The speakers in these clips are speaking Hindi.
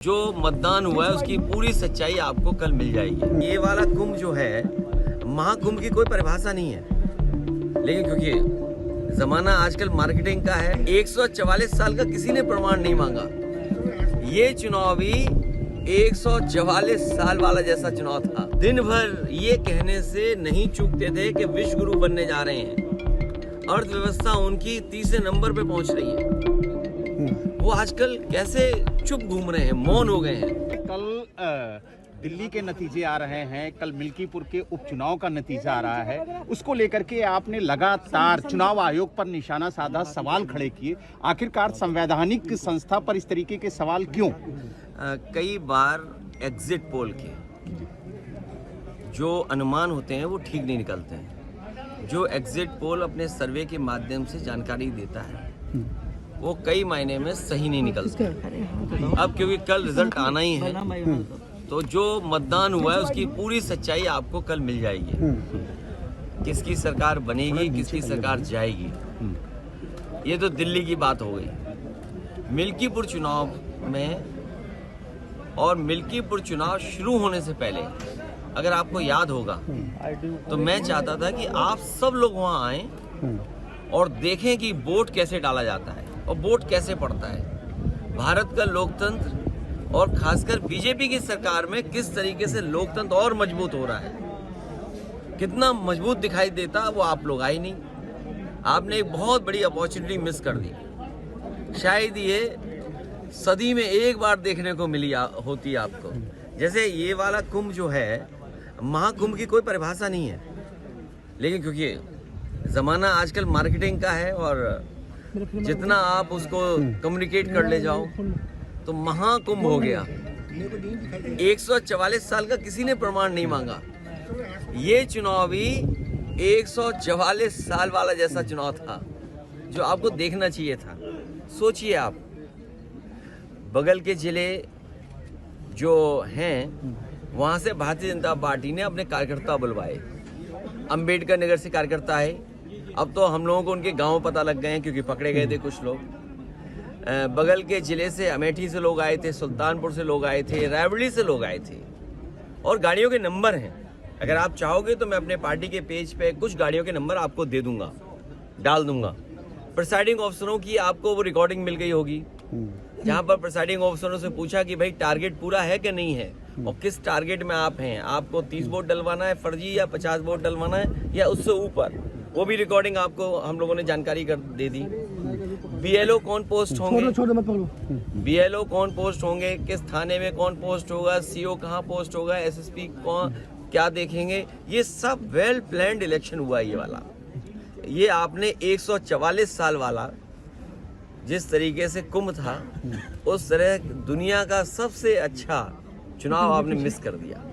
जो मतदान हुआ है उसकी पूरी सच्चाई आपको कल मिल जाएगी। ये वाला कुंभ जो है, महाकुंभ की कोई परिभाषा नहीं है, लेकिन क्योंकि जमाना आजकल मार्केटिंग का है, 144 साल का किसी ने प्रमाण नहीं मांगा। ये चुनाव भी 144 साल वाला जैसा चुनाव था। दिन भर ये कहने से नहीं चूकते थे कि विश्व गुरु बनने जा रहे हैं, अर्थव्यवस्था उनकी तीसरे नंबर पे पहुंच रही है। वो आजकल कैसे चुप घूम रहे हैं, मौन हो गए हैं। कल दिल्ली के नतीजे आ रहे हैं, कल मिल्कीपुर के उपचुनाव का नतीजा आ रहा है, उसको लेकर के आपने लगातार चुनाव आयोग पर निशाना साधा, सवाल खड़े किए। आखिरकार संवैधानिक संस्था पर इस तरीके के सवाल क्यों? कई बार एग्जिट पोल के जो अनुमान होते हैं वो ठीक नहीं निकलते हैं। जो एग्जिट पोल अपने सर्वे के माध्यम से जानकारी देता है वो कई मायने में सही नहीं निकलता। अब क्योंकि कल रिजल्ट आना ही है, तो जो मतदान हुआ है उसकी पूरी सच्चाई आपको कल मिल जाएगी। किसकी सरकार बनेगी, किसकी सरकार जाएगी, ये तो दिल्ली की बात हो गई। मिल्कीपुर चुनाव में और मिल्कीपुर चुनाव शुरू होने से पहले अगर आपको याद होगा तो मैं चाहता था कि आप सब लोग वहां आएं और देखें कि वोट कैसे डाला जाता है और वोट कैसे पड़ता है। भारत का लोकतंत्र और खासकर बीजेपी की सरकार में किस तरीके से लोकतंत्र और मजबूत हो रहा है, कितना मजबूत दिखाई देता, वो आप लोग आए नहीं। आपने एक बहुत बड़ी अपॉर्चुनिटी मिस कर दी। शायद ये सदी में एक बार देखने को मिली होती आपको। जैसे ये वाला कुंभ जो है, महाकुंभ की कोई परिभाषा नहीं है, लेकिन क्योंकि जमाना आजकल मार्केटिंग का है और जितना आप उसको कम्युनिकेट कर ले जाओ तो महाकुंभ हो गया। 144 साल का किसी ने प्रमाण नहीं मांगा। ये चुनाव भी 144 साल वाला जैसा चुनाव था जो आपको देखना चाहिए था। सोचिए आप, बगल के जिले जो हैं वहां से भारतीय जनता पार्टी ने अपने कार्यकर्ता बुलवाए। अंबेडकर नगर से कार्यकर्ता है, अब तो हम लोगों को उनके गांव पता लग गए हैं क्योंकि पकड़े गए थे कुछ लोग। बगल के जिले से अमेठी से लोग आए थे, सुल्तानपुर से लोग आए थे, रायबरेली से लोग आए थे, और गाड़ियों के नंबर हैं। अगर आप चाहोगे तो मैं अपने पार्टी के पेज पे कुछ गाड़ियों के नंबर आपको दे दूंगा, डाल दूंगा। प्रिसाइडिंग ऑफिसरों की आपको वो रिकॉर्डिंग मिल गई होगी, जहां पर प्रिसाइडिंग ऑफिसरों से पूछा कि भाई टारगेट पूरा है कि नहीं है और किस टारगेट में आप हैं, आपको 30 वोट डलवाना है फर्जी या 50 वोट डलवाना है या उससे ऊपर, वो भी रिकॉर्डिंग आपको हम लोगों ने जानकारी कर दे दी। बीएलओ कौन पोस्ट होंगे, बीएलओ कौन पोस्ट होंगे, किस थाने में कौन पोस्ट होगा, सीओ कहाँ पोस्ट होगा, एसएसपी कौन क्या देखेंगे, ये सब वेल प्लान्ड इलेक्शन हुआ। ये वाला, ये आपने 144 साल वाला जिस तरीके से कुंभ था, उस तरह दुनिया का सबसे अच्छा चुनाव आपने मिस कर दिया।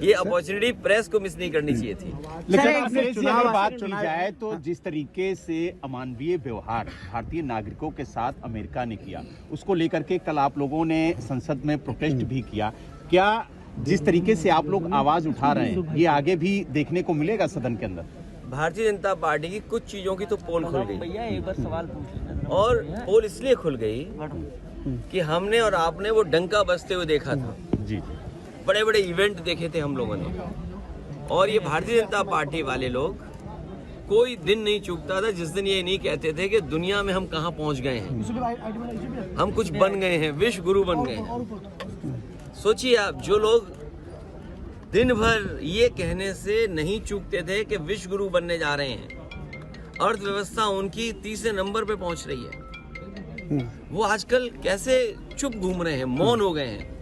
ये अपॉर्चुनिटी प्रेस को मिस नहीं करनी चाहिए थी। लेकिन चुनाव बात की जाए तो जिस तरीके से अमानवीय व्यवहार भारतीय नागरिकों के साथ अमेरिका ने किया, उसको लेकर के कल आप लोगों ने संसद में प्रोटेस्ट भी किया। क्या जिस तरीके से आप लोग आवाज उठा रहे हैं ये आगे भी देखने को मिलेगा सदन के अंदर? भारतीय जनता पार्टी की कुछ चीजों की तो पोल खुल गई, एक बार सवाल और पोल इसलिए खुल गई कि हमने और आपने वो डंका बजते हुए देखा था। जी, बड़े बड़े इवेंट देखे थे हम लोगों ने, और ये भारतीय जनता पार्टी वाले लोग कोई दिन नहीं चूकता था जिस दिन ये नहीं कहते थे कि दुनिया में हम कहां पहुंच गए हैं, हम कुछ बन गए हैं, विश्व गुरु बन गए हैं। सोचिए आप, जो लोग दिन भर ये कहने से नहीं चूकते थे कि विश्व गुरु बनने जा रहे हैं, अर्थव्यवस्था उनकी तीसरे नंबर पे पहुंच रही है, वो आजकल कैसे चुप घूम रहे हैं, मौन हो गए हैं।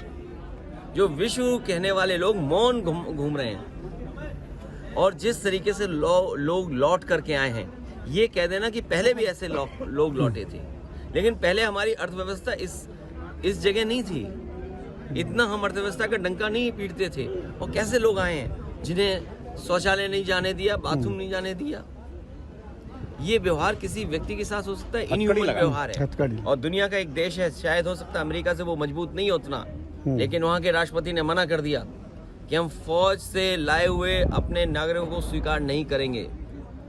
जो विश्व कहने वाले लोग मौन घूम रहे हैं, और जिस तरीके से लोग लौट करके आए हैं, ये कह देना कि पहले भी ऐसे लोग लौटे थे, लेकिन पहले हमारी अर्थव्यवस्था इस जगह नहीं थी, इतना हम अर्थव्यवस्था का डंका नहीं पीटते थे। और कैसे लोग आए हैं जिन्हें शौचालय नहीं जाने दिया, बाथरूम नहीं जाने दिया। ये व्यवहार किसी व्यक्ति के साथ हो सकता है, इनह्यूमन व्यवहार है। और दुनिया का एक देश है, शायद हो सकता है अमेरिका से वो मजबूत नहीं उतना, लेकिन वहां के राष्ट्रपति ने मना कर दिया कि हम फौज से लाए हुए अपने नागरिकों को स्वीकार नहीं करेंगे,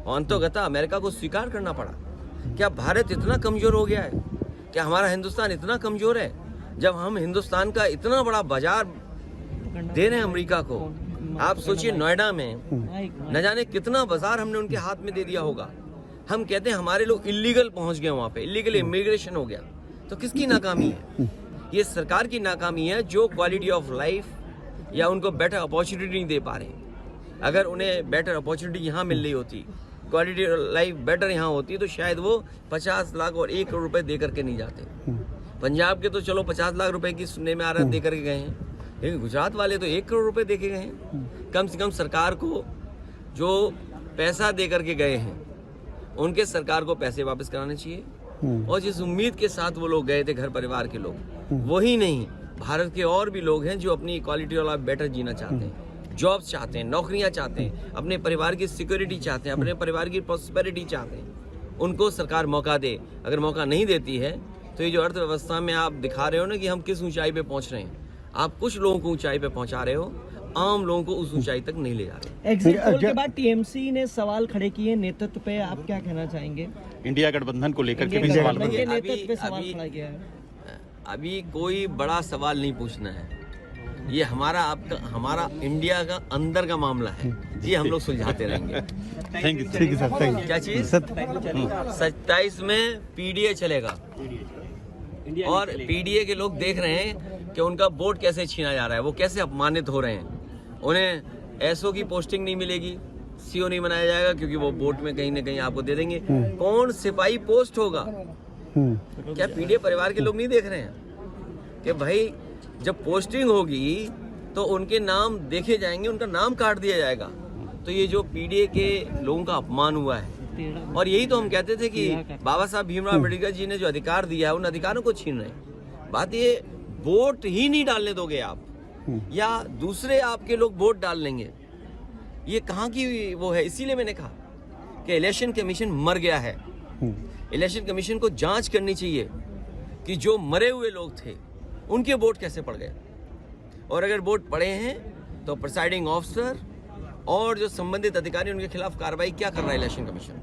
और अंततः अमेरिका को स्वीकार करना पड़ा। क्या भारत इतना कमजोर हो गया है? क्या हमारा हिंदुस्तान इतना कमजोर है जब हम हिंदुस्तान का इतना बड़ा बाजार दे रहे हैं अमेरिका को, आप सोचिए नोएडा में न जाने कितना बाजार हमने उनके हाथ में दे दिया होगा। हम कहते हैं हमारे लोग इलीगल पहुंच गए वहां पे, इलीगल इमिग्रेशन हो गया। तो किसकी नाकामी है? ये सरकार की नाकामी है जो क्वालिटी ऑफ लाइफ या उनको बेटर अपॉर्चुनिटी नहीं दे पा रहे। अगर उन्हें बेटर अपॉर्चुनिटी यहाँ मिल रही होती, क्वालिटी लाइफ बेटर यहाँ होती, तो शायद वो 50 लाख और 1 करोड़ रुपए दे करके नहीं जाते। पंजाब के तो चलो 50 लाख रुपए की सुनने में आ रहा है दे करके गए हैं, लेकिन गुजरात वाले तो 1 करोड़ रुपए दे के गए हैं। कम से कम सरकार को जो पैसा दे करके गए हैं उनके सरकार को पैसे वापस कराने चाहिए। और जिस उम्मीद के साथ वो लोग गए थे, घर परिवार के लोग, वही नहीं, भारत के और भी लोग हैं जो अपनी क्वालिटी वाला बेटर जीना चाहते हैं, जॉब्स चाहते हैं, नौकरियां चाहते हैं, अपने परिवार की सिक्योरिटी चाहते हैं, अपने परिवार की प्रॉस्पेरिटी चाहते हैं। उनको सरकार मौका दे। अगर मौका नहीं देती है तो ये जो अर्थव्यवस्था में आप दिखा रहे हो ना कि हम किस ऊंचाई पे पहुंच रहे हैं, आप कुछ लोगों को ऊंचाई पे पहुंचा रहे हो, आम लोगों को उस ऊंचाई तक नहीं ले जा रहे। एग्जिट पोल के बाद टीएमसी ने सवाल खड़े किए नेतृत्व पे, आप क्या कहना चाहेंगे? इंडिया गठबंधन को लेकर के भी सवाल गठबंधन के उठे। नेतृत्व पे सवाल खड़ा किया है। अभी कोई बड़ा सवाल नहीं पूछना है, ये हमारा इंडिया का अंदर का मामला है, ये हम लोग सुलझाते रहेंगे। Thank you. ठीक है सर, थैंक यू। क्या चीज? 27 में पीडीए चलेगा और पीडीए के लोग देख रहे हैं कि उनका वोट कैसे छीना जा रहा है, वो कैसे अपमानित हो रहे हैं। उन्हें एसओ की पोस्टिंग नहीं मिलेगी, सीओ नहीं बनाया जाएगा क्योंकि वो वोट में कहीं ना कहीं आपको दे देंगे। कौन सिपाही पोस्ट होगा? क्या पीडीए परिवार के लोग नहीं देख रहे हैं कि भाई जब पोस्टिंग होगी तो उनके नाम देखे जाएंगे, उनका नाम काट दिया जाएगा। तो ये जो पीडीए के लोगों का अपमान हुआ है, और यही तो हम कहते थे कि बाबा साहब भीमराव अम्बेडकर जी ने जो अधिकार दिया है उन अधिकारों को छीन रहे हैं। बात ये वोट ही नहीं डालने दोगे आप, या दूसरे आपके लोग वोट डाल लेंगे, ये कहाँ की वो है? इसीलिए मैंने कहा कि इलेक्शन कमीशन मर गया है। इलेक्शन कमीशन को जांच करनी चाहिए कि जो मरे हुए लोग थे उनके वोट कैसे पड़ गए, और अगर वोट पड़े हैं तो प्रिसाइडिंग ऑफिसर और जो संबंधित अधिकारी उनके खिलाफ कार्रवाई क्या कर रहा है इलेक्शन कमीशन।